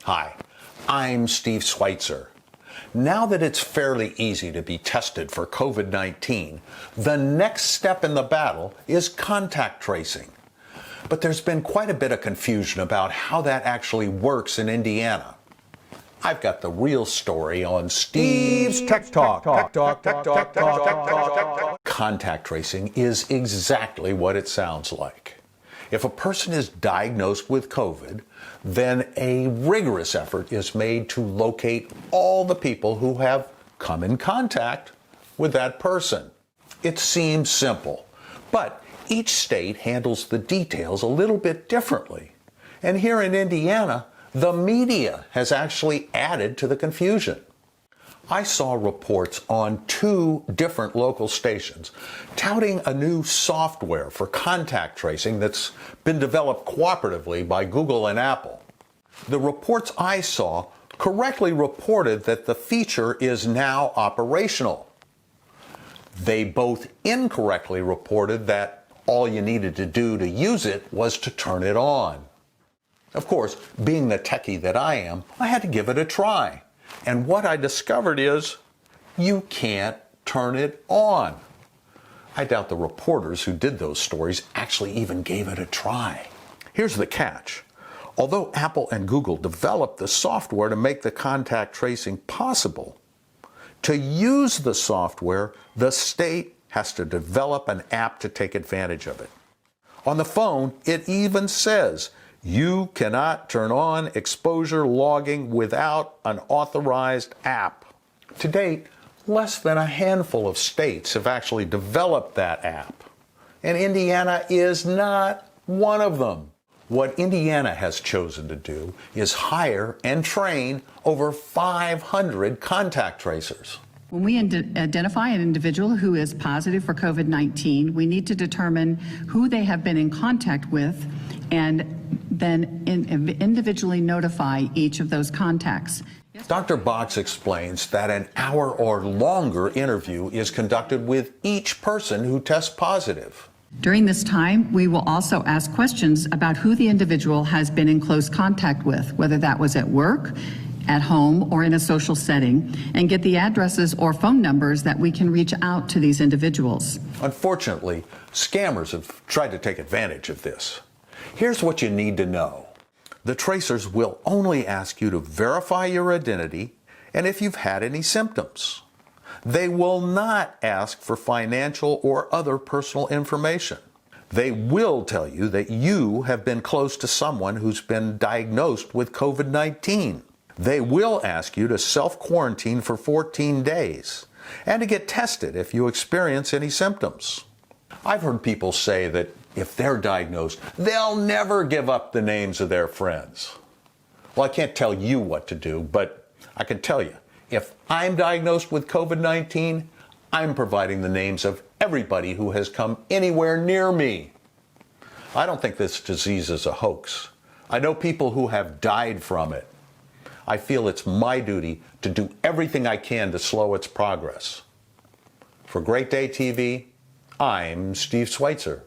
Hi, I'm Steve Sweitzer. Now that it's fairly easy to be tested for COVID-19, the next step in the battle is contact tracing. But there's been quite a bit of confusion about how that actually works in Indiana. I've got the real story on Steve's Tech Talk. Contact tracing is exactly what it sounds like. If a person is diagnosed with COVID, then a rigorous effort is made to locate all the people who have come in contact with that person. It seems simple, but each state handles the details a little bit differently. And here in Indiana, the media has actually added to the confusion. I saw reports on 2 different local stations touting a new software for contact tracing that's been developed cooperatively by Google and Apple. The reports I saw correctly reported that the feature is now operational. They both incorrectly reported that all you needed to do to use it was to turn it on. Of course, being the techie that I am, I had to give it a try. And what I discovered is, you can't turn it on. I doubt the reporters who did those stories actually even gave it a try. Here's the catch. Although Apple and Google developed the software to make the contact tracing possible, to use the software, the state has to develop an app to take advantage of it. On the phone, it even says, you cannot turn on exposure logging without an authorized app. To date, less than a handful of states have actually developed that app, and Indiana is not one of them. What Indiana has chosen to do is hire and train over 500 contact tracers. When we identify an individual who is positive for COVID-19, we need to determine who they have been in contact with and then individually notify each of those contacts. Dr. Box explains that an hour or longer interview is conducted with each person who tests positive. During this time, we will also ask questions about who the individual has been in close contact with, whether that was at work, at home, or in a social setting, and get the addresses or phone numbers that we can reach out to these individuals. Unfortunately, scammers have tried to take advantage of this. Here's what you need to know. The tracers will only ask you to verify your identity and if you've had any symptoms. They will not ask for financial or other personal information. They will tell you that you have been close to someone who's been diagnosed with COVID-19. They will ask you to self-quarantine for 14 days and to get tested if you experience any symptoms. I've heard people say that if they're diagnosed, they'll never give up the names of their friends. Well, I can't tell you what to do, but I can tell you, if I'm diagnosed with COVID-19, I'm providing the names of everybody who has come anywhere near me. I don't think this disease is a hoax. I know people who have died from it. I feel it's my duty to do everything I can to slow its progress. For Great Day TV, I'm Steve Sweitzer.